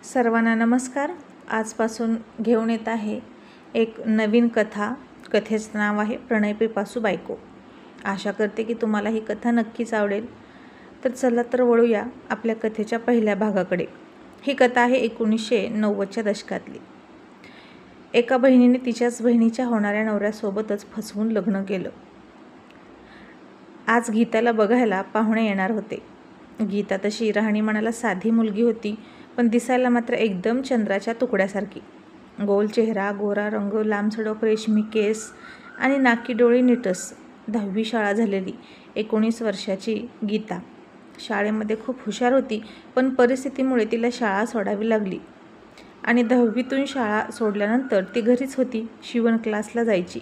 सर्वांना नमस्कार. आजपासून घेऊन येत आहे एक नवीन कथा. कथेचं नाव आहे प्रणय पिपासू बायको. आशा करते की तुम्हाला ही कथा नक्कीच आवडेल. तर चला तर वळूया आपल्या कथेच्या पहिल्या भागाकडे. ही कथा आहे 1990च्या दशकातली. एका बहिणीने तिच्याच बहिणीच्या होणाऱ्या नवऱ्यासोबतच फसवून लग्न केलं. आज गीताला बघायला पाहुणे येणार होते. गीता तशी राहणीमानाला साधी मुलगी होती, पण दिसायला मात्र एकदम चंद्राच्या तुकड्यासारखी. गोल चेहरा, गोरा रंग, लांबसडक रेशमी केस आणि नाकी डोळे नीटस. 10वी शाळा झालेली 19 वर्षाची गीता शाळेमध्ये खूप हुशार होती, पण परिस्थितीमुळे तिला शाळा सोडावी लागली आणि 10वीतून शाळा सोडल्यानंतर ती घरीच होती. शिवण क्लासला जायची.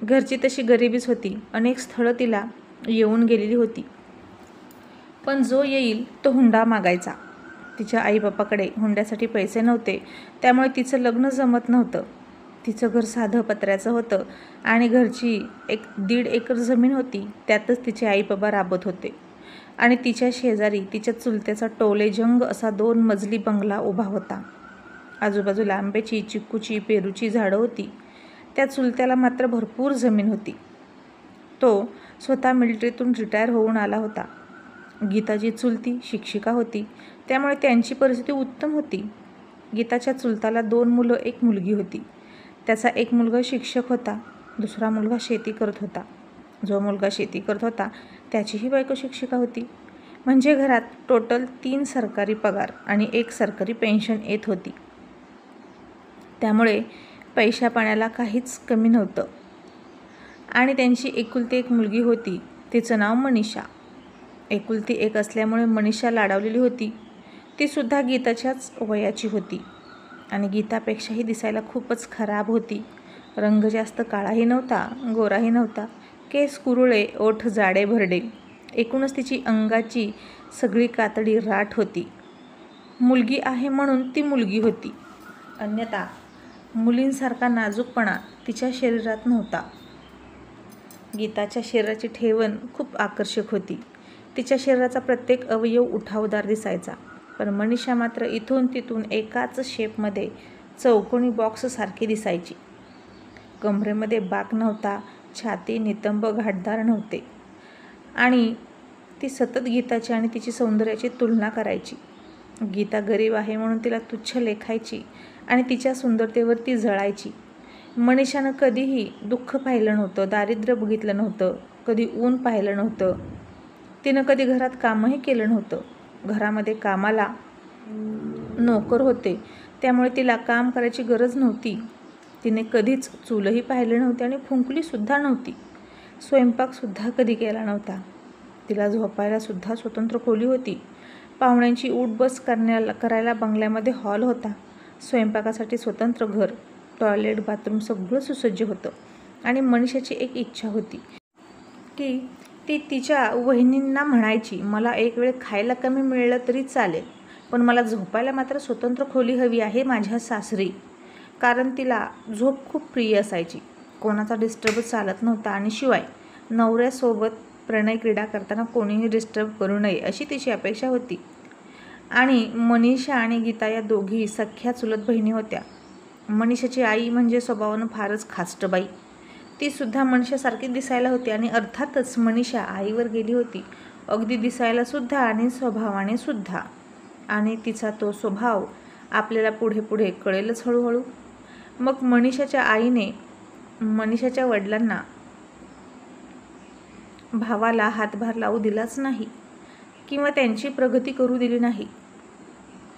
घरची तशी गरिबीच होती. अनेक स्थळं तिला येऊन गेलेली होती, पण जो येईल तो हुंडा मागायचा. तिच्या आईबापाकडे हुंड्यासाठी पैसे नव्हते, त्यामुळे तिचं लग्न जमत नव्हतं. तिचं घर साधं पत्र्याचं होतं आणि घरची 1.5 एकर जमीन होती. त्यातच तिचे आईबाबा राबत होते आणि तिच्या शेजारी तिच्या चुलत्याचा टोलेजंग असा 2 मजली बंगला उभा होता. आजूबाजूला आंब्याची, चिक्कूची, पेरूची झाडं होती. त्या चुलत्याला मात्र भरपूर जमीन होती. तो स्वतः मिलिटरीतून रिटायर होऊन आला होता. गीताची चुलती शिक्षिका होती, त्यामुळे त्यांची परिस्थिती उत्तम होती. गीताच्या चुलताला 2 मुलं, 1 मुलगी होती. त्याचा एक मुलगा शिक्षक होता, दुसरा मुलगा शेती करत होता. जो मुलगा शेती करत होता त्याचीही बायको शिक्षिका होती. म्हणजे घरात टोटल 3 सरकारी पगार आणि 1 सरकारी पेन्शन येत होती. त्यामुळे पैशा पाण्याला काहीच कमी नव्हतं. आणि त्यांची एकुलती 1 मुलगी होती. तिचं नाव मनीषा. एकुलती 1 असल्यामुळे मनीषा लाडावलेली होती. ती सुद्धा गीताच्याच वयाची होती आणि गीतापेक्षाही दिसायला खूपच खराब होती. रंग जास्त काळाही नव्हता, गोराही नव्हता. केस कुरुळे, ओठ जाडे भरडे. एकूणच तिची अंगाची सगळी कातडी राठ होती. मुलगी आहे म्हणून ती मुलगी होती, अन्यथा मुलींसारखा नाजूकपणा तिच्या शरीरात नव्हता. गीताच्या शरीराची ठेवण खूप आकर्षक होती. तिच्या शरीराचा प्रत्येक अवयव उठावदार दिसायचा, पण मनीषा मात्र इथून तिथून एकाच शेपमध्ये चौकोनी बॉक्ससारखी दिसायची. कमरेमध्ये बाक नव्हता, छाती नितंब घाटदार नव्हते आणि ती सतत गीताची आणि तिची सौंदर्याची तुलना करायची. गीता गरीब आहे म्हणून तिला तुच्छ लेखायची आणि तिच्या सुंदरतेवर ती जळायची. मनीषानं कधीही दुःख पाहिलं नव्हतं, दारिद्र्य बघितलं नव्हतं, कधी ऊन पाहिलं नव्हतं. तिनं कधी घरात कामही केलं नव्हतं. घरामध्ये कामाला नोकर होते, त्यामुळे तिला काम करायची गरज नव्हती. तिने कधीच चूलही पाहिली नव्हती आणि फुंकलीसुद्धा नव्हती. स्वयंपाकसुद्धा कधी केला नव्हता. तिला झोपायलासुद्धा स्वतंत्र खोली होती. पाहुण्यांची उठबस करायला बंगल्यामध्ये हॉल होता. स्वयंपाकासाठी स्वतंत्र घर, टॉयलेट, बाथरूम सगळं सुसज्ज होतं. आणि मनीषाची एक इच्छा होती की ती तिच्या वहिनींना म्हणायची, मला एक वेळ खायला कमी मिळालं तरी चालेल, पण मला झोपायला मात्र स्वतंत्र खोली हवी आहे माझ्या सासरी. कारण तिला झोप खूप प्रिय असायची. कोणाचा डिस्टर्ब चालत नव्हता आणि शिवाय नवऱ्यासोबत प्रणय क्रीडा करताना कोणीही डिस्टर्ब करू नये अशी तिची अपेक्षा होती. आणि मनीषा आणि गीता या दोघी सख्या चुलत बहिणी होत्या. मनीषाची आई म्हणजे स्वभावानं फारच खास्ट बाई. ती सुद्धा मनीषासारखी दिसायला होती आणि अर्थातच मनीषा आईवर गेली होती, अगदी दिसायला सुद्धा आणि स्वभावाने सुद्धा. आणि तिचा तो स्वभाव आपल्याला पुढे पुढे कळेलच हळूहळू. मग मनीषाच्या आईने मनीषाच्या वडिलांना भावाला हातभार लावू दिलाच नाही किंवा त्यांची प्रगती करू दिली नाही.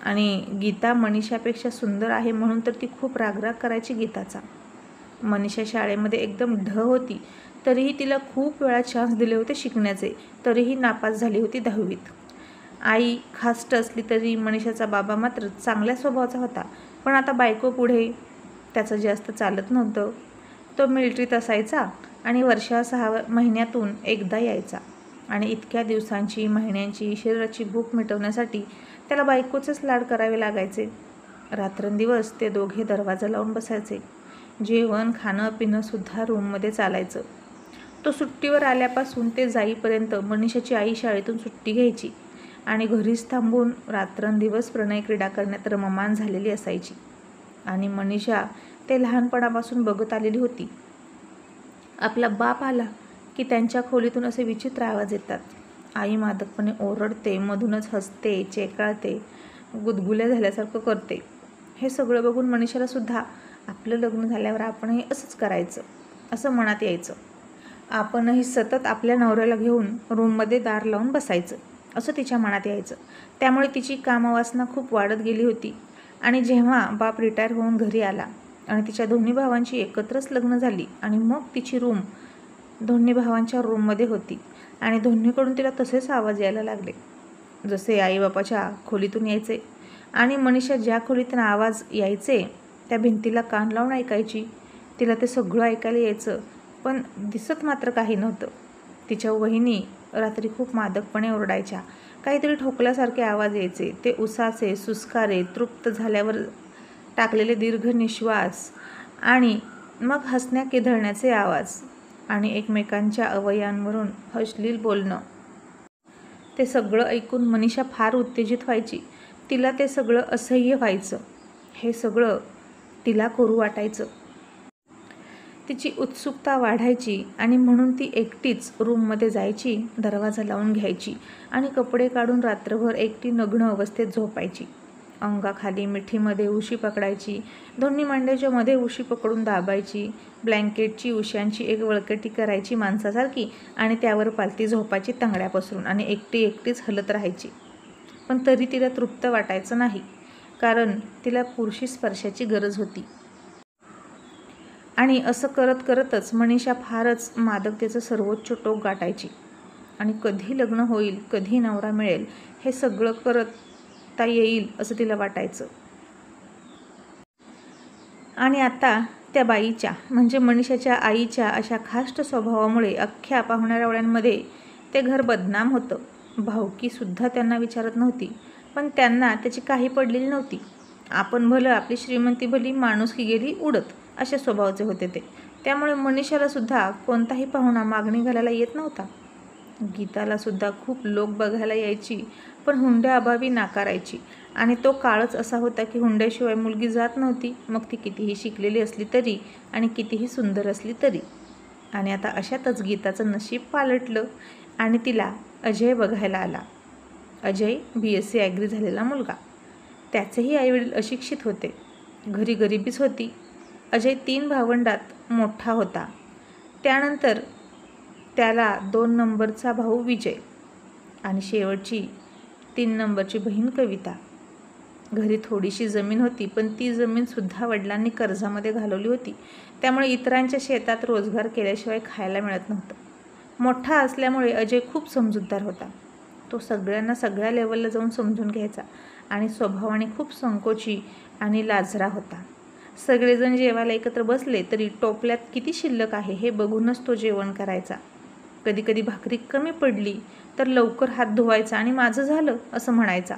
आणि गीता मनीषापेक्षा सुंदर आहे म्हणून तर ती खूप रागराग करायची गीताचा. मनीषा शाळेमध्ये एकदम ढ होती, तरीही तिला खूप वेळा चान्स दिले होते शिकण्याचे, तरीही नापास झाली होती 10वीत. आई खास्ट असली तरी मनीषाचा बाबा मात्र चांगल्या स्वभावाचा होता, पण आता बायको पुढे त्याचं जास्त चालत नव्हतं. तो मिलिटरीत असायचा आणि 6 महिन्यातून एकदा यायचा आणि इतक्या दिवसांची, महिन्यांची शरीराची भूक मिटवण्यासाठी त्याला बायकोचेच लाड करावे लागायचे. रात्रंदिवस ते दोघे दरवाजा लावून बसायचे. जेवण, खाणं, पिणंसुद्धा रूममध्ये चालायचं. तो सुट्टीवर आल्यापासून ते जाईपर्यंत मनीषाची आई शाळेतून सुट्टी घ्यायची आणि घरीच थांबून रात्रंदिवस प्रणय क्रीडा करण्यात रममाण झालेली असायची. आणि मनीषा ते लहानपणापासून बघत आलेली होती. आपला बाप आला की त्यांच्या खोलीतून असे विचित्र आवाज येतात. आई मादकपणे ओरडते, मधूनच हसते, चेकाळते, गुदगुल्या झाल्यासारखं करते. हे सगळं बघून मनीषाला सुद्धा आपलं लग्न झाल्यावर आपणही असंच करायचं असं मनात यायचं. आपणही सतत आपल्या नवऱ्याला घेऊन रूममध्ये दार लावून बसायचं असं तिच्या मनात यायचं. त्यामुळे तिची कामवासना खूप वाढत गेली होती. आणि जेव्हा बाप रिटायर होऊन घरी आला आणि तिच्या दोन्ही भावांची एकत्रच लग्न झाली आणि मग तिची रूम दोन्ही भावांच्या रूममध्ये होती आणि दोन्हीकडून तिला तसेच आवाज यायला लागले जसे आईबापाच्या खोलीतून यायचे. आणि मनीषा ज्या खोलीतून आवाज यायचे त्या भिंतीला कान लावून ऐकायची. तिला ते सगळं ऐकायला यायचं, पण दिसत मात्र काही नव्हतं. तिच्या वहिनी रात्री खूप मादकपणे ओरडायच्या. काहीतरी ठोकल्यासारखे आवाज यायचे. ते उसाचे, सुस्कारे, तृप्त झाल्यावर टाकलेले दीर्घ निश्वास आणि मग हसण्या किधळण्याचे आवाज आणि एकमेकांच्या अवयवांवरून अश्लील बोलणं. ते सगळं ऐकून मनीषा फार उत्तेजित व्हायची. तिला ते सगळं असह्य व्हायचं. हे सगळं तिला करू वाटायचं. तिची उत्सुकता वाढायची आणि म्हणून ती एकटीच रूममध्ये जायची, दरवाजा लावून घ्यायची आणि कपडे काढून रात्रभर एकटी नग्न अवस्थेत झोपायची. अंगाखाली मिठीमध्ये उशी पकडायची, दोन्ही मांड्याच्या मध्ये उशी पकडून दाबायची, ब्लँकेटची उशांची एक वळकटी करायची माणसासारखी आणि त्यावर पालती झोपायची तंगड्या पसरून आणि एकटीच हलत राहायची. पण तरी तिला तृप्त वाटायचं नाही, कारण तिला पुरुषी स्पर्शाची गरज होती. आणि असं करत करतच मनीषा फारच मादकतेचं सर्वोच्च टोक गाठायची. आणि कधी लग्न होईल, कधी नवरा मिळेल, हे सगळं करता येईल असं तिला वाटायचं. आणि आता त्या बाईच्या म्हणजे मनीषाच्या आईच्या अशा खाष्ट स्वभावामुळे अख्ख्या पाहुण्यारावळ्यांमध्ये ते घर बदनाम होतं. भावकीसुद्धा त्यांना विचारत नव्हती, पण त्यांना त्याची काही पडलेली नव्हती. आपण भलं, आपली श्रीमंती भली, माणुसकी गेली उडत, अशा स्वभावाचे होते ते. त्यामुळे मनीषाला सुद्धा कोणताही पाहुणा मागणी घालायला येत नव्हता. गीताला सुद्धा खूप लोक बघायला यायची, पण हुंड्याअभावी नाकारायची. आणि तो काळच असा होता की हुंड्याशिवाय मुलगी जात नव्हती, मग ती कितीही शिकलेली असली तरी आणि कितीही सुंदर असली तरी. आणि आता अशातच गीताचं नशीब पालटलं आणि तिला अजय बघायला आला. अजय BSc ॲग्री झालेला मुलगा. त्याचेही आईवडील अशिक्षित होते. घरी गरिबीच होती. अजय 3 भावंडात मोठा होता. त्यानंतर त्याला 2 नंबरचा भाऊ विजय आणि शेवटची 3 नंबरची बहीण कविता. घरी थोडीशी जमीन होती, पण ती जमीनसुद्धा वडिलांनी कर्जामध्ये घालवली होती. त्यामुळे इतरांच्या शेतात रोजगार केल्याशिवाय खायला मिळत नव्हतं. मोठा असल्यामुळे अजय खूप समजूतदार होता. तो सगळ्यांना सगळ्या लेवलला जाऊन समजून घ्यायचा आणि स्वभावाने खूप संकोची आणि लाजरा होता. सगळेजण जेवायला एकत्र बसले तरी टोपल्यात किती शिल्लक आहे हे बघूनच तो जेवण करायचा. कधीकधी भाकरी कमी पडली तर लवकर हात धुवायचा आणि माझं झालं असं म्हणायचा.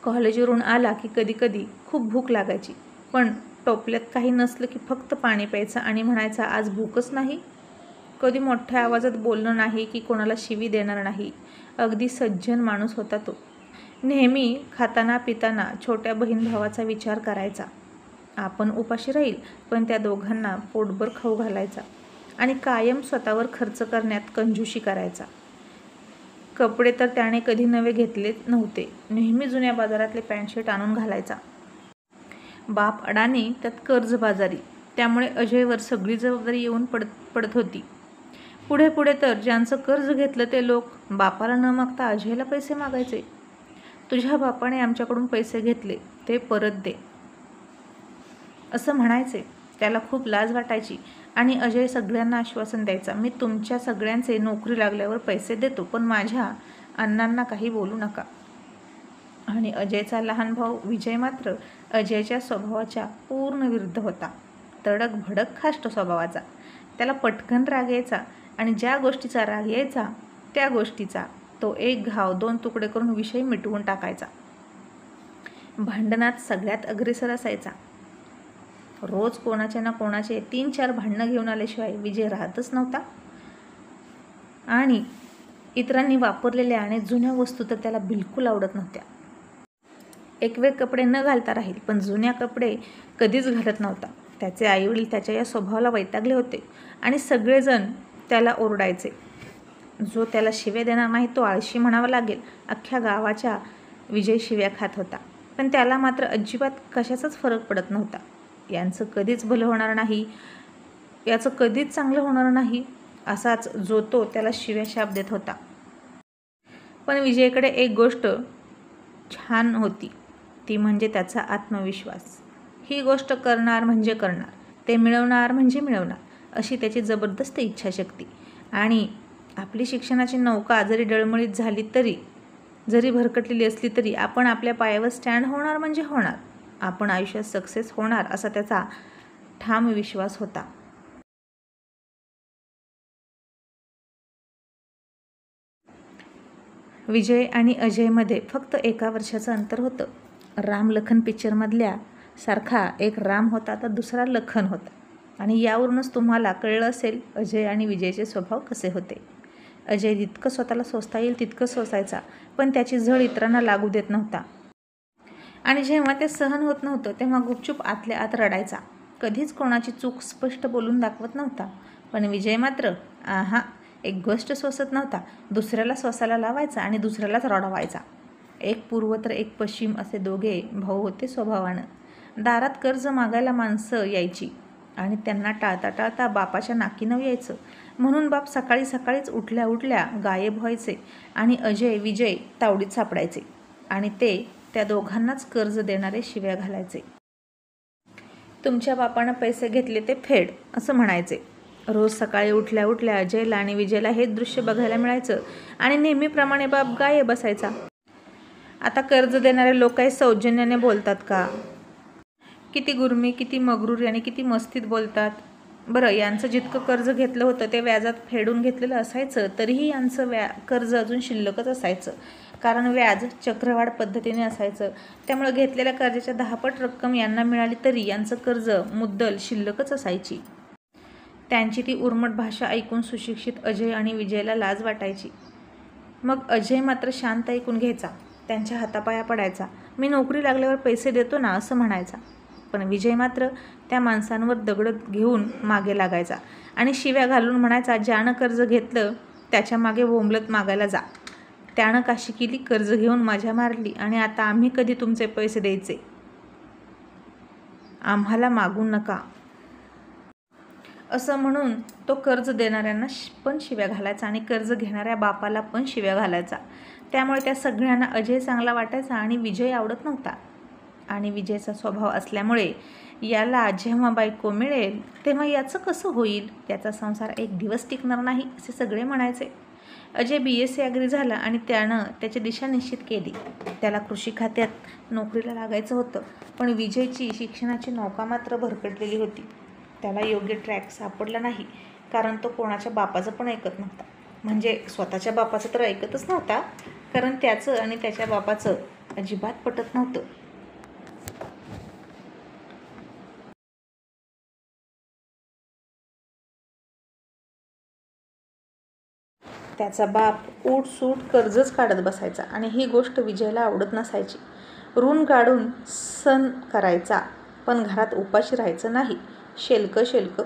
कॉलेजवरून आला की कधीकधी खूप भूक लागायची, पण टोपल्यात काही नसलं की फक्त पाणी प्यायचं आणि म्हणायचा आज भूकच नाही. कधी मोठ्या आवाजात बोलणं नाही की कोणाला शिवी देणार नाही. अगदी सज्जन माणूस होता तो. नेहमी खाताना पिताना छोट्या बहीण भावाचा विचार करायचा. आपण उपाशी राहील, पण त्या दोघांना पोटभर खाऊ घालायचा आणि कायम स्वतःवर खर्च करण्यात कंजूशी करायचा. कपडे तर त्याने कधी नवे घेतले नव्हते. नेहमी जुन्या बाजारातले पॅन्ट शर्ट आणून घालायचा. बाप अडाणी, त्यात कर्जबाजारी. त्यामुळे अजयवर सगळी जबाबदारी येऊन पडत होती. पुढे पुढे तर ज्यांचं कर्ज घेतलं ते लोक बापाला न मागता अजयला पैसे मागायचे. तुझ्या बापाने आमच्याकडून पैसे घेतले, ते परत दे असं म्हणायचे. त्याला खूप लाज वाटायची आणि अजय सगळ्यांना आश्वासन द्यायचा, मी तुमच्या सगळ्यांचे नोकरी लागल्यावर पैसे देतो, पण माझ्या अण्णांना काही बोलू नका. आणि अजयचा लहान भाऊ विजय मात्र अजयच्या स्वभावाच्या पूर्ण विरुद्ध होता. तडक भडक खाष्ट स्वभावाचा. त्याला पटकन राग यायचा आणि ज्या गोष्टीचा राग यायचा त्या गोष्टीचा तो 1 घाव 2 तुकडे करून विषय मिटवून टाकायचा. भांडणात सगळ्यात अग्रेसर असायचा. रोज कोणाचे ना कोणाचे 3-4 भांडणं घेऊन आल्याशिवाय विजय राहतच नव्हता. आणि इतरांनी वापरलेल्या आणि जुन्या वस्तू तर त्याला बिलकुल आवडत नव्हत्या. एक वेळ कपडे न घालता राहील, पण जुन्या कपडे कधीच घालत नव्हता. त्याचे आईवडील त्याच्या या स्वभावाला वैतागले होते आणि सगळेजण त्याला ओरडायचे. जो त्याला शिव्या देणार नाही तो आळशी म्हणावा लागेल. अख्ख्या गावाच्या विजय शिव्या खात होता, पण त्याला मात्र अजिबात कशाचाच फरक पडत नव्हता. यांचं कधीच भलं होणार नाही, याचं कधीच चांगलं होणार नाही, असाच जो तो त्याला शिव्या शाप देत होता. पण विजयकडे एक गोष्ट छान होती, ती म्हणजे त्याचा आत्मविश्वास. ही गोष्ट करणार म्हणजे करणार, ते मिळवणार म्हणजे मिळवणार, अशी त्याची जबरदस्त इच्छाशक्ती. आणि आपली शिक्षणाची नौका जरी डळमळीत झाली तरी, जरी भरकटलेली असली तरी, आपण आपल्या पायावर स्टँड होणार म्हणजे होणार, आपण आयुष्यात सक्सेस होणार, असा त्याचा ठाम विश्वास होता. विजय आणि अजयमध्ये फक्त 1 वर्षाचं अंतर होतं. राम लखन पिक्चरमधल्या सारखा एक राम होता तर दुसरा लखन होता. आणि यावरूनच तुम्हाला कळलं असेल अजय आणि विजयचे स्वभाव कसे होते. अजय जितकं स्वतःला सोसता येईल तितकं सोसायचा, पण त्याची झळ इतरांना लागू देत नव्हता. आणि जेव्हा ते सहन होत नव्हतं तेव्हा गुपचूप आतल्या आत रडायचा. कधीच कोणाची चूक स्पष्ट बोलून दाखवत नव्हता. पण विजय मात्र एक गोष्ट सोसत नव्हता, दुसऱ्याला सोसायला लावायचा आणि दुसऱ्यालाच रडवायचा. एक पूर्व तर एक पश्चिम असे दोघे भाऊ होते स्वभावानं. दारात कर्ज मागायला माणसं यायची आणि त्यांना टाळता टाळता बापाच्या नाकीनव यायचं. म्हणून बाप सकाळी सकाळीच उठल्या उठल्या गायब व्हायचे आणि अजय विजय तावडीत सापडायचे आणि ते त्या दोघांनाच कर्ज देणारे शिव्या घालायचे. तुमच्या बापानं पैसे घेतले ते फेड, असं म्हणायचे. रोज सकाळी उठल्या उठल्या अजयला आणि विजयला हेच दृश्य बघायला मिळायचं आणि नेहमीप्रमाणे बाप गायब बसायचा. आता कर्ज देणारे लोक काही सौजन्याने बोलतात का? किती गुरमी, किती मगरूर आणि किती मस्तीत बोलतात. बरं, यांचं जितकं कर्ज घेतलं होतं ते व्याजात फेडून घेतलेलं असायचं, तरीही यांचं कर्ज अजून शिल्लकच असायचं, कारण व्याज चक्रवाढ पद्धतीने असायचं. त्यामुळे घेतलेल्या कर्जाच्या 10 पट रक्कम यांना मिळाली तरी यांचं कर्ज मुद्दल शिल्लकच असायची. त्यांची ती उर्मट भाषा ऐकून सुशिक्षित अजय आणि विजयला लाज वाटायची. मग अजय मात्र शांत ऐकून घ्यायचा, त्यांच्या हातापाया पडायचा. मी नोकरी लागल्यावर पैसे देतो ना, असं म्हणायचा. पण विजय मात्र त्या माणसांवर दगड घेऊन मागे लागायचा आणि शिव्या घालून म्हणायचा, ज्यानं कर्ज घेतलं त्याच्या मागे बोंबलत मागायला जा. त्यानं काशी केली, कर्ज घेऊन मजा मारली आणि आता आम्ही कधी तुमचे पैसे द्यायचे? आम्हाला मागू नका, असं म्हणून तो कर्ज देणाऱ्यांना पण शिव्या घालायचा आणि कर्ज घेणाऱ्या बापाला पण शिव्या घालायचा. त्यामुळे त्या सगळ्यांना अजय चांगला वाटायचा आणि विजय आवडत नव्हता. आणि विजयचा स्वभाव असल्यामुळे याला जेव्हा बायको मिळेल तेव्हा याचं कसं होईल, त्याचा संसार एक दिवस टिकणार नाही, असे सगळे म्हणायचे. अजय BSc ॲग्री झाला आणि त्यानं त्याची दिशा निश्चित केली. त्याला कृषी खात्यात नोकरीला लागायचं होतं, पण विजयची शिक्षणाची नौका मात्र भरकटलेली होती. त्याला योग्य ट्रॅक सापडला नाही, कारण तो कोणाच्या बापाचं पण ऐकत नव्हता. म्हणजे स्वतःच्या बापाचं तर ऐकतच नव्हता, कारण त्याचं आणि त्याच्या बापाचं अजिबात पटत नव्हतं. त्याचा बाप उठसूट कर्जच काढत बसायचा आणि ही गोष्ट विजयला आवडत नसायची. ऋण काढून सण करायचा, पण घरात उपाशी राहायचं नाही, शेल्क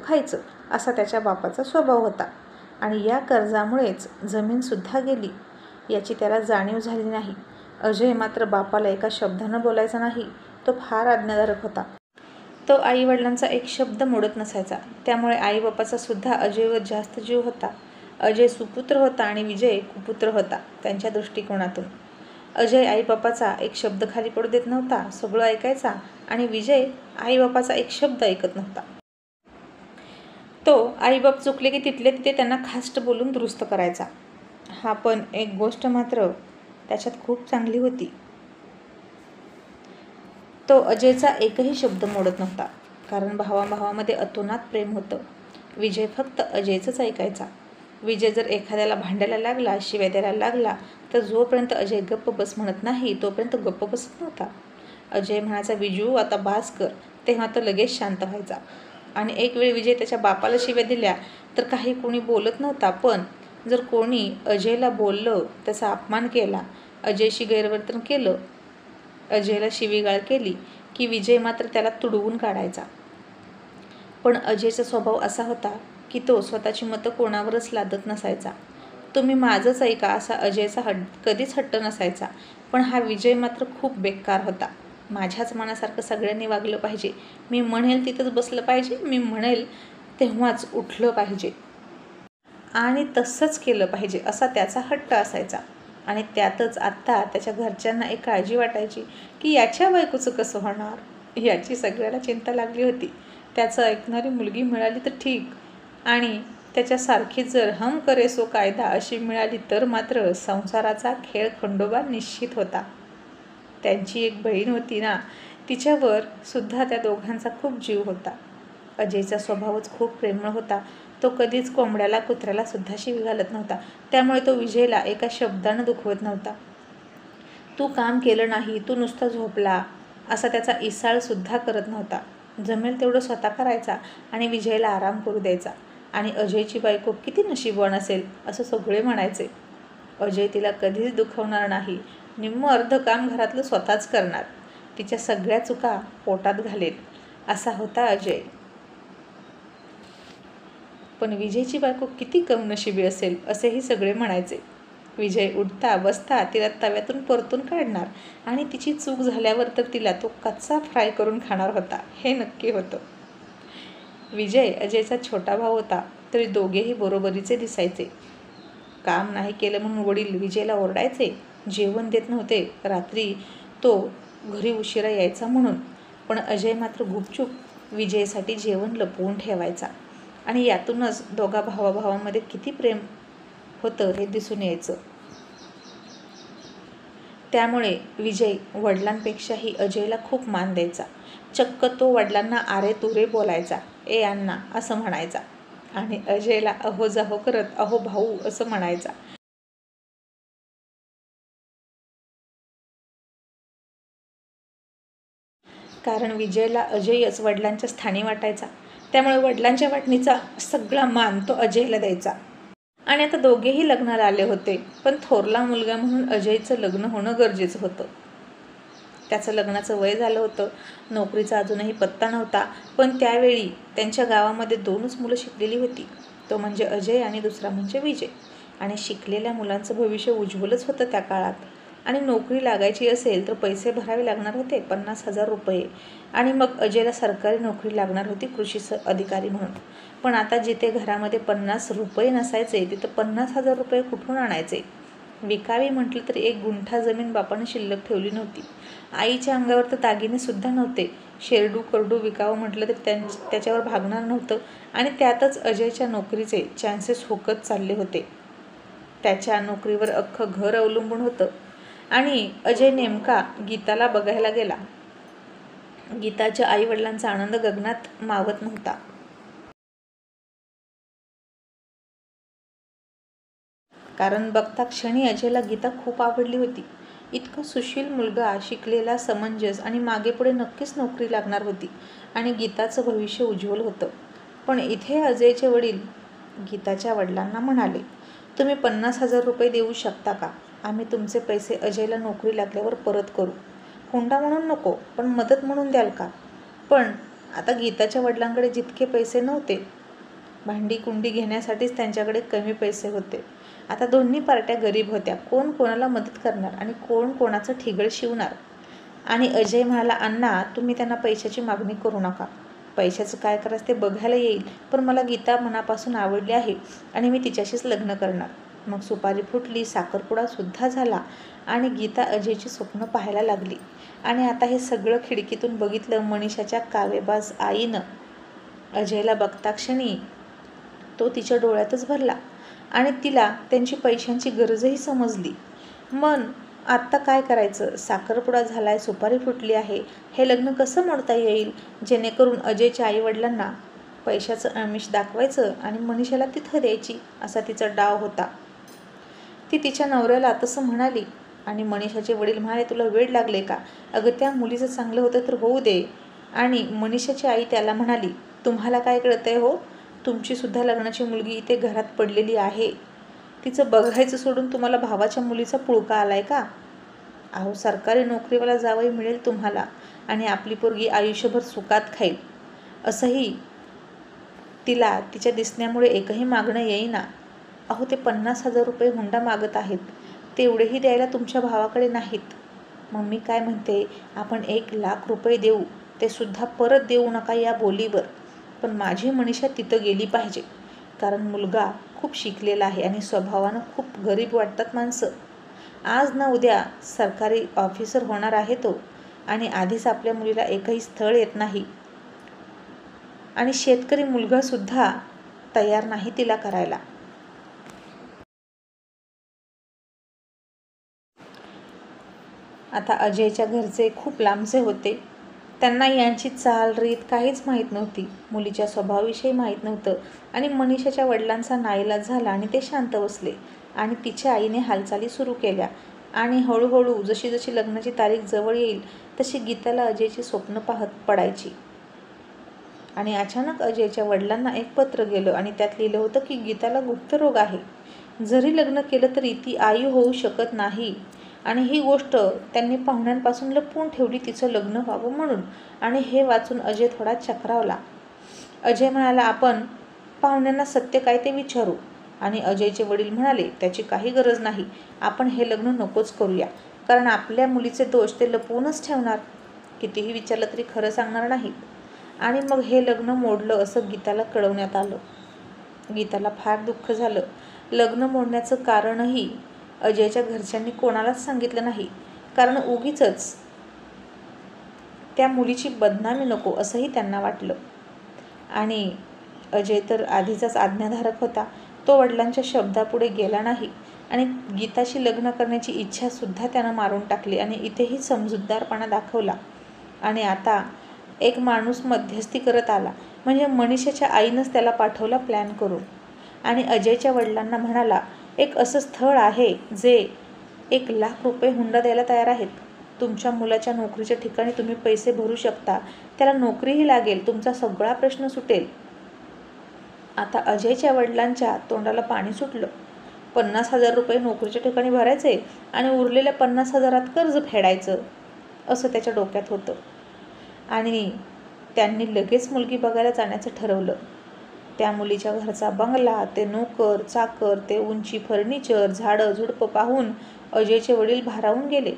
खायचं, असा त्याच्या बापाचा स्वभाव होता. आणि या कर्जामुळेच जमीनसुद्धा गेली, याची त्याला जाणीव झाली नाही. अजय मात्र बापाला एका शब्दानं बोलायचा नाही, तो फार आज्ञाधारक होता. तो आईवडिलांचा एक शब्द मोडत नसायचा. त्यामुळे आईबापाचा सुद्धा अजयवर जास्त जीव होता. अजय सुपुत्र होता आणि विजय कुपुत्र होता त्यांच्या दृष्टिकोनातून. अजय आईबापाचा एक शब्द खाली पडू देत नव्हता, सगळं ऐकायचा, आणि विजय आईबापाचा एक शब्द ऐकत नव्हता. तो आईबाप चुकले की तिथले तिथे त्यांना खास्ट बोलून दुरुस्त करायचा. हा पण एक गोष्ट मात्र त्याच्यात खूप चांगली होती, तो अजयचा एकही शब्द मोडत नव्हता, कारण भावाभावामध्ये अतोनात प्रेम होतं. विजय फक्त अजयचंच ऐकायचा. विजय जर एखाद्याला भांडायला लागला, शिव्या द्यायला लागला, तर जोपर्यंत अजय गप्प बस म्हणत नाही तोपर्यंत गप्प बसत नव्हता. अजय म्हणायचा, विजू आता बास कर, तेव्हा तो लगेच शांत व्हायचा. आणि एक वेळ विजय त्याच्या बापाला शिव्या दिल्या तर काही कोणी बोलत नव्हता, पण जर कोणी अजयला बोललं, त्याचा अपमान केला, अजयशी गैरवर्तन केलं, अजयला शिवीगाळ केली की विजय मात्र त्याला तुडवून काढायचा. पण अजयचा स्वभाव असा होता की तो स्वतःची मतं कोणावरच लादत नसायचा. तुम्ही माझंच ऐका असा अजयचा कधीच हट्ट नसायचा. पण हा विजय मात्र खूप बेकार होता. माझ्याच मनासारखं सगळ्यांनी वागलं पाहिजे, मी म्हणेल तिथंच बसलं पाहिजे, मी म्हणेल तेव्हाच उठलं पाहिजे आणि तसंच केलं पाहिजे असा त्याचा हट्ट असायचा. आणि त्यातच आत्ता त्याच्या घरच्यांना एक काळजी वाटायची की याच्या बायकोचं कसं होणार. याची सगळ्याला चिंता लागली होती. त्याचं ऐकणारी मुलगी मिळाली तर ठीक, आणि त्याच्यासारखीच जर हम करे सो कायदा अशी मिळाली तर मात्र संसाराचा खेळ खंडोबा निश्चित होता. त्यांची एक बहीण होती ना, तिच्यावर सुद्धा त्या दोघांचा खूप जीव होता. अजयचा स्वभावच खूप प्रेमळ होता. तो कधीच कोंबड्याला कुत्र्याला सुद्धा शिवी घालत नव्हता. त्यामुळे तो विजयला एका शब्दानं दुखवत नव्हता. तू काम केलं नाही, तू नुसता झोपला असा त्याचा इसाळ सुद्धा करत नव्हता. जमेल तेवढं स्वतः करायचा आणि विजयला आराम करू द्यायचा. आणि अजयची बायको किती नशीबवान असेल असं सगळे म्हणायचे. अजय तिला कधीच दुखवणार नाही, निम्म अर्ध काम घरातलं स्वतःच करणार, तिच्या सगळ्या चुका पोटात घालेल असा होता अजय. पण विजयची बायको किती कमनशिबी असेल असेही सगळे म्हणायचे. विजय उठता बसता तिला तव्यातून परतून काढणार आणि तिची चूक झाल्यावर तर तिला तो कच्चा फ्राय करून खाणार होता, हे नक्की होतं. विजय अजयचा छोटा भाऊ होता, तरी दोघेही बरोबरीचे दिसायचे. काम नाही केलं म्हणून वडील विजयला ओरडायचे, जेवण देत नव्हते रात्री तो घरी उशिरा यायचा म्हणून. पण अजय मात्र गुपचूप विजयसाठी जेवण लपवून ठेवायचा. आणि यातूनच दोघा भावाभावांमध्ये किती प्रेम होतं हे दिसून यायचं. त्यामुळे विजय वडिलांपेक्षाही अजयला खूप मान द्यायचा. चक्क तो वडिलांना आरे तुरे बोलायचा, ए अण्णा असं म्हणायचा, आणि अजयला अहो जाहो करत अहो भाऊ असं म्हणायचा. कारण विजयला अजयच वडिलांच्या स्थानी वाटायचा. त्यामुळे वडिलांच्या वाटणीचा सगळा मान तो अजयला द्यायचा. आणि आता दोघेही लग्नाला आले होते, पण थोरला मुलगा म्हणून अजयचं लग्न होणं गरजेचं होतं. त्याचं लग्नाचं वय झालं होतं, नोकरीचा अजूनही पत्ता नव्हता. पण त्यावेळी त्यांच्या गावामध्ये 2च मुलं शिकलेली होती, तो म्हणजे अजय आणि दुसरा म्हणजे विजय. आणि शिकलेल्या मुलांचं भविष्य उज्ज्वलच होतं त्या काळात. आणि नोकरी लागायची असेल तर पैसे भरावे लागणार होते 50,000 रुपये. आणि मग अजयला सरकारी नोकरी लागणार होती कृषी अधिकारी म्हणून. पण आता जिथे घरामध्ये 50 रुपये नसायचे तिथं 50,000 रुपये कुठून आणायचे. विकावी म्हटलं तर 1 गुंठा जमीन बापानं शिल्लक ठेवली नव्हती. आईच्या अंगावर तर दागिने सुद्धा नव्हते. शेरडू करडू विकावं म्हटलं तर त्याच्यावर भागणार नव्हतं. आणि त्यातच अजयच्या नोकरीचे चान्सेस होकत चालले होते. त्याच्या नोकरीवर अख्खं घर अवलंबून होतं. आणि अजय नेमका गीताला बघायला गेला. गीताच्या आईवडिलांचा आनंद गगनात मावत नव्हता. कारण बघता क्षणी अजयला गीता खूप आवडली होती. इतका सुशील मुलगा, शिकलेला, समंजस, आणि मागे पुढे नक्कीच नोकरी लागणार होती आणि गीताचं भविष्य उज्ज्वल होतं. पण इथे अजयचे वडील गीताच्या वडिलांना म्हणाले, तुम्ही 50,000 रुपये देऊ शकता का? आम्ही तुमचे पैसे अजयला नोकरी लागल्यावर परत करू. हुंडा म्हणून नको, पण मदत म्हणून द्याल का? पण आता गीताच्या वडिलांकडे जितके पैसे नव्हते, भांडी कुंडी घेण्यासाठीच त्यांच्याकडे कमी पैसे होते. आता दोन्ही पार्ट्या गरीब होत्या. कोण कोणाला मदत करणार आणि कोण कोणाचं ठिगळ शिवणार. आणि अजय म्हणाला, अण्णा तुम्ही त्यांना पैशाची मागणी करू नका. पैशाचं काय करायचं ते बघायला येईल, पण मला गीता मनापासून आवडली आहे आणि मी तिच्याशीच लग्न करणार. मग सुपारी फुटली, साखरपुडा सुद्धा झाला आणि गीता अजयची स्वप्न पाहायला लागली. आणि आता हे सगळं खिडकीतून बघितलं मनीषाच्या कावेबाज आईनं. अजयला बघता क्षणी तो तिच्या डोळ्यातच भरला आणि तिला त्यांची पैशांची गरजही समजली. मन आत्ता काय करायचं? साखरपुडा झालाय, सुपारी फुटली आहे, हे लग्न कसं मोडता येईल जेणेकरून अजयच्या आईवडिलांना पैशाचं आमिष दाखवायचं आणि मनीषाला तिथं द्यायची, असा तिचा डाव होता. ती तिच्या नवऱ्याला तसं म्हणाली आणि मनीषाचे वडील म्हणाले, तुला वेड लागले का? अगं त्या मुलीचं चांगलं होतं तर होऊ दे. आणि मनीषाची आई त्याला म्हणाली, तुम्हाला काय कळतंय हो? तुमची सुद्धा लग्नाची मुलगी इथे घरात पडलेली आहे. तिचं बघायचं सोडून तुम्हाला भावाच्या मुलीचा पुळका आलाय का? अहो, सरकारी नोकरीवाला जावई मिळेल तुम्हाला आणि आपली पोरगी आयुष्यभर सुखात खाईल असंही तिला तिच्या दिसण्यामुळे एकही मागणं येईना. अहो, ते 50,000 रुपये हुंडा मागत आहेत, तेवढेही द्यायला तुमच्या भावाकडे नाहीत. मग मी काय म्हणते, आपण 1,00,000 रुपये देऊ, ते सुद्धा परत देऊ नका या बोलीवर. पण माझी मनीषा तिथं गेली पाहिजे, कारण मुलगा खूप शिकलेला आहे आणि स्वभावानं खूप गरीब वाटतात माणसं. आज ना उद्या सरकारी ऑफिसर होणार आहे तो, आणि आधीच आपल्या मुलीला एकही स्थळ येत नाही आणि शेतकरी मुलगा सुद्धा तयार नाही तिला करायला. आता अजयच्या घरचे खूप लांबचे होते. त्यांना यांची चाल रीत काहीच माहीत नव्हती, मुलीच्या स्वभावाविषयी माहीत नव्हतं. आणि मनीषाच्या वडिलांचा नाईलाज झाला आणि ते शांत बसले आणि तिच्या आईने हालचाली सुरू केल्या. आणि हळूहळू जशी जशी लग्नाची तारीख जवळ येईल तशी गीताला अजयची स्वप्न पडायची. आणि अचानक अजयच्या वडिलांना एक पत्र गेलं आणि त्यात लिहिलं होतं की गीताला गुप्तरोग आहे. जरी लग्न केलं तरी ती आई होऊ शकत नाही, आणि ही गोष्ट त्यांनी पाहुण्यांपासून लपवून ठेवली, तिचं लग्न व्हावं म्हणून. आणि हे वाचून अजय थोडा चक्रावला. अजय म्हणाला, आपण पाहुण्यांना सत्य काय ते विचारू. आणि अजयचे वडील म्हणाले, त्याची काही गरज नाही, आपण हे लग्न नकोच करूया, कारण आपल्या मुलीचे दोष ते लपवूनच ठेवणार, कितीही विचारलं तरी खरं सांगणार नाहीत. आणि मग हे लग्न मोडलं असं गीताला कळवण्यात आलं. गीताला फार दुःख झालं. लग्न मोडण्याचं कारणही अजयच्या घरच्यांनी कोणालाच सांगितलं नाही, कारण उगीचच त्या मुलीची बदनामी नको असंही त्यांना वाटलं. आणि अजय तर आधीचाच आज्ञाधारक होता, तो वडिलांच्या शब्दापुढे गेला नाही आणि गीताशी लग्न करण्याची इच्छासुद्धा त्यानं मारून टाकली आणि इथेही समजूतदारपणा दाखवला. आणि आता एक माणूस मध्यस्थी करत आला, म्हणजे मनीषाच्या आईनंच त्याला पाठवला प्लॅन करून. आणि अजयच्या वडिलांना म्हणाला, एक असं स्थळ आहे जे 1,00,000 रुपये हुंडा द्यायला तयार आहेत. तुमच्या मुलाच्या नोकरीच्या ठिकाणी तुम्ही पैसे भरू शकता, त्याला नोकरीही लागेल, तुमचा सगळा प्रश्न सुटेल. आता अजयच्या वडिलांच्या तोंडाला पाणी सुटलं. 50,000 रुपये नोकरीच्या ठिकाणी भरायचे आणि उरलेल्या 50,000 कर्ज फेडायचं, असं त्याच्या डोक्यात होतं. आणि त्यांनी लगेच मुलगी बघायला जाण्याचं ठरवलं. त्या मुलीच्या घरचा बंगला, ते नोकर चाकर, ते उंची फर्निचर, झाडं झुडपं पाहून अजयचे वडील भारावून गेले.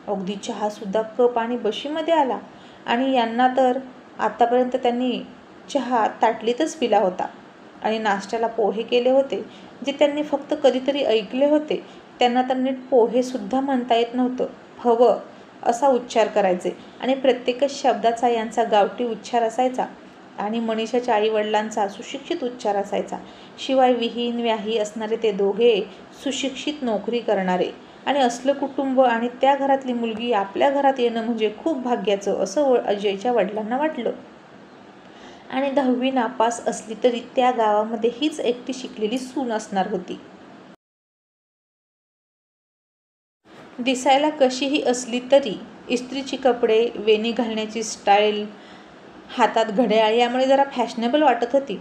अगदी चहासुद्धा कप आणि बशीमध्ये आला. आणि यांना तर आतापर्यंत त्यांनी चहा ताटलीतच पिला होता. आणि नाश्त्याला पोहे केले होते, जे त्यांनी फक्त कधीतरी ऐकले होते. त्यांना तर नीट पोहेसुद्धा म्हणता येत नव्हतं. हवं असा उच्चार करायचे आणि प्रत्येकच शब्दाचा यांचा गावठी उच्चार असायचा. आणि मनीषाच्या आईवडिलांचा सुशिक्षित उच्चार असायचा. शिवाय विहीन व्याही असणारे ते दोघे सुशिक्षित नोकरी करणारे, आणि असलं कुटुंब आणि त्या घरातली मुलगी आपल्या घरात येणं म्हणजे खूप भाग्याचं, असं अजयच्या वडिलांना वाटलं. आणि 10वी नापास असली तरी त्या गावामध्ये हीच एकटी शिकलेली सून असणार होती. दिसायला कशीही असली तरी इस्त्रीची कपडे, वेणी घालण्याची स्टाईल, हातात घड्याळ, यामुळे जरा फॅशनेबल वाटत होती.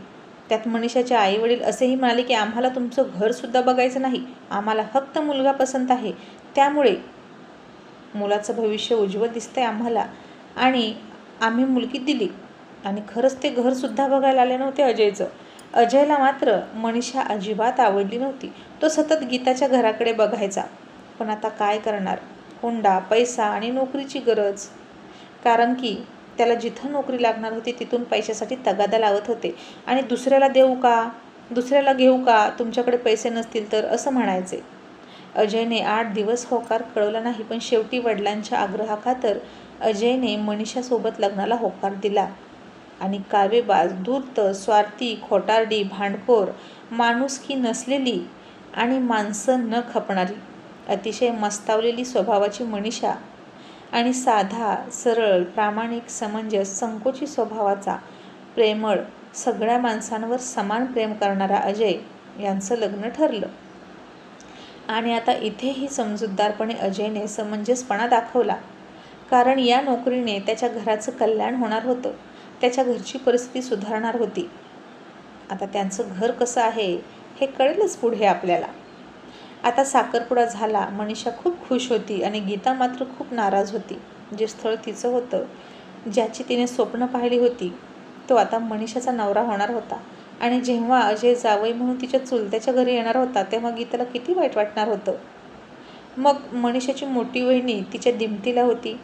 त्यात मनीषाचे आईवडील असेही म्हणाले की आम्हाला तुमचं घरसुद्धा बघायचं नाही, आम्हाला फक्त मुलगा पसंत आहे, त्यामुळे मुलाचं भविष्य उज्ज्वल दिसतंय आम्हाला, आणि आम्ही मुलगी दिली. आणि खरंच ते घरसुद्धा बघायला आले नव्हते अजयचं. अजयला मात्र मनीषा अजिबात आवडली नव्हती. तो सतत गीताच्या घराकडे बघायचा. पण आता काय करणार, हुंडा, पैसा आणि नोकरीची गरज. कारण की त्याला जिथं नोकरी लागणार होती तिथून पैशासाठी तगादा लावत होते. आणि दुसऱ्याला देऊ का, दुसऱ्याला घेऊ का, तुमच्याकडे पैसे नसतील तर, असं म्हणायचे. अजयने 8 दिवस होकार कळवला नाही, पण शेवटी वडिलांच्या आग्रहाखातर अजयने मनीषासोबत लग्नाला होकार दिला. आणि कावेबाज, धूर्त, स्वार्थी, खोटारडी, भांडखोर, माणुसकी नसलेली आणि माणसं न खपणारी, अतिशय मस्तावलेली स्वभावाची मनीषा आणि साधा, सरळ, प्रामाणिक, समंजस, संकोची स्वभावाचा, प्रेमळ, सगळ्या माणसांवर समान प्रेम करणारा अजय यांचं लग्न ठरलं. आणि आता इथेही समजूतदारपणे अजयने समंजसपणा दाखवला, कारण या नोकरीने त्याच्या घराचं कल्याण होणार होतं, त्याच्या घरची परिस्थिती सुधारणार होती. आता त्यांचं घर कसं आहे हे कळेलच पुढे आपल्याला. आता साखरपुडा झाला. मनीषा खूप खुश होती आणि गीता मात्र खूप नाराज होती. जे स्थळ तिचं होतं, ज्याची तिने स्वप्न पाहिली होती, तो आता मनीषाचा नवरा होणार होता. आणि जेव्हा अजय जावई म्हणून तिच्या चुलत्याच्या घरी येणार होता तेव्हा गीताला किती वाईट वाटणार होतं. मग मनीषाची मोठी वहिनी तिच्या दिमतीला होती.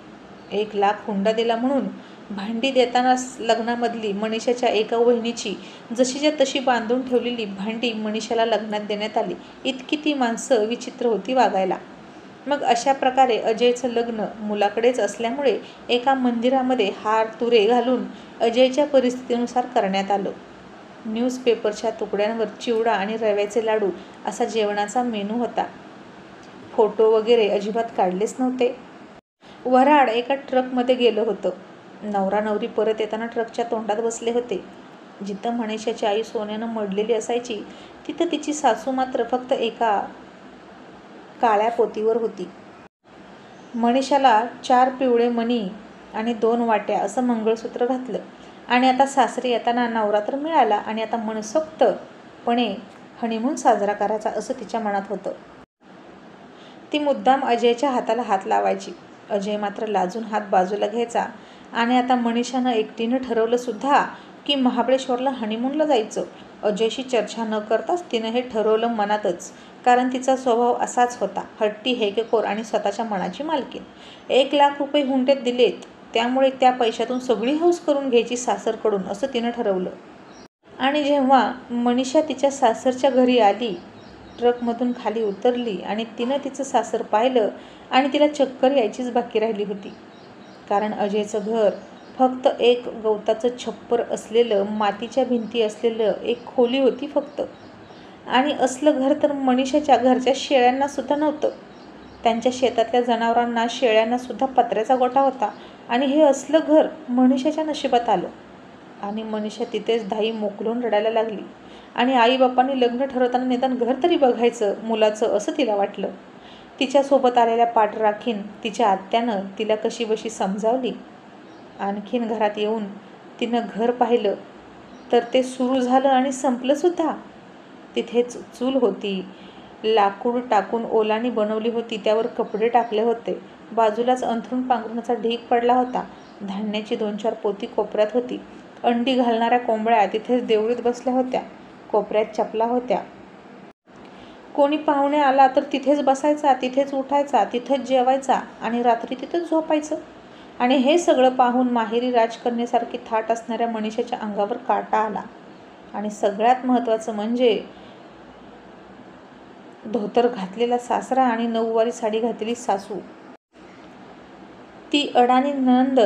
1,00,000 हुंडा दिला म्हणून भांडी देताना लग्नामधली मनीषाच्या एका वहिनीची जशीच्या तशी बांधून ठेवलेली भांडी मनीषाला लग्नात देण्यात आली. इतकी ती माणसं विचित्र होती वागायला. मग अशा प्रकारे अजयचं लग्न मुलाकडेच असल्यामुळे एका मंदिरामध्ये हार तुरे घालून अजयच्या परिस्थितीनुसार करण्यात आलं. न्यूजपेपरच्या तुकड्यांवर चिवडा आणि रव्याचे लाडू असा जेवणाचा मेनू होता. फोटो वगैरे अजिबात काढलेच नव्हते. वऱ्हाड एका ट्रकमध्ये गेलं होतं. नवरा नवरी परत येताना ट्रकच्या तोंडात बसले होते. जिथं मनीषाची आई सोन्यानं मडलेली असायची तिथं तिची सासू मात्र फक्त एका काळ्या पोतीवर होती. मनीषाला 4 पिवळे मणी आणि 2 वाट्या असं मंगळसूत्र घातलं आणि आता सासरी येताना नवरा तर मिळाला आणि आता मनसोक्तपणे हनीमून साजरा करायचा असं तिच्या मनात होतं. ती मुद्दाम अजयच्या हाताला हात लावायची. अजय मात्र लाजून हात बाजूला घ्यायचा. आणि आता मनीषानं एकटीनं ठरवलं सुद्धा की महाबळेश्वरला हनीमूनला जायचं. अजयशी चर्चा न करताच तिनं हे ठरवलं मनातच, कारण तिचा स्वभाव असाच होता, हट्टी, हेकेखोर आणि स्वतःच्या मनाची मालकीण. 1,00,000 रुपये हुंड्यात दिलेत, त्यामुळे त्या पैशातून सगळी हौस करून घ्यायची सासरकडून असं तिनं ठरवलं. आणि जेव्हा मनीषा तिच्या सासरच्या घरी आली, ट्रकमधून खाली उतरली आणि तिनं तिचं सासर पाहिलं आणि तिला चक्कर यायचीच बाकी राहिली होती. कारण अजयचं घर फक्त एक गवताचं छप्पर असलेलं, मातीच्या भिंती असलेलं एक खोली होती फक्त. आणि असलं घर तर मनीषाच्या घरच्या शेळ्यांना सुद्धा नव्हतं. त्यांच्या शेतातल्या जनावरांना, शेळ्यांना सुद्धा पत्र्याचा गोठा होता. आणि हे असलं घर मनीषाच्या नशिबात आलं. आणि मनीषा तिथेच धाई मोकलून रडायला लागली. आणि आईबापांनी लग्न ठरवताना निदान घर तरी बघायचं मुलाचं असं तिला वाटलं. तिच्यासोबत आलेल्या पाठराखीन तिच्या आत्यानं तिला कशीबशी समजावली. आणखीन घरात येऊन तिनं घर पाहिलं तर ते सुरू झालं आणि संपलं सुद्धा. तिथेच चूल होती, लाकूड टाकून ओलानी बनवली होती, त्यावर कपडे टाकले होते. बाजूलाच अंथरूण पांघरुणाचा ढीग पडला होता. धान्याची 2-4 पोती कोपऱ्यात होती. अंडी घालणाऱ्या कोंबड्या तिथेच देवळीत बसल्या होत्या. कोपऱ्यात चपला होत्या. कोणी पाहुणे आला तर तिथेच बसायचा, तिथेच उठायचा, तिथेच जेवायचा आणि रात्री तिथेच झोपायचं. आणि हे सगळं पाहून माहेरी राजकन्येसारखी थाट असणाऱ्या मनीषाच्या अंगावर काटा आला. आणि सगळ्यात महत्त्वाचं म्हणजे धोतर घातलेला सासरा आणि 9वारी साडी घातलेली सासू. ती अडाणी नणंद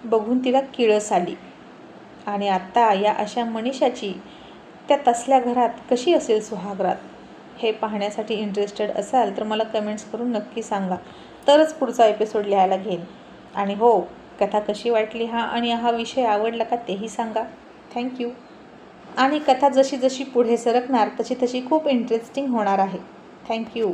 बघून तिला किळस आली. आणि आत्ता या अशा मनीषाची त्या तसल्या घरात कशी असेल सुहागरात? हे पाहण्यासाठी इंटरेस्टेड असाल तर मला कमेंट्स करून नक्की सांगा, तरच पुढचा एपिसोड लिहायला घेईन. आणि हो, कथा कशी वाटली आणि हा विषय आवडला का तेही सांगा. थँक्यू. आणि कथा जशी जशी पुढे सरकणार तशी तशी खूप इंटरेस्टिंग होणार आहे. थँक्यू.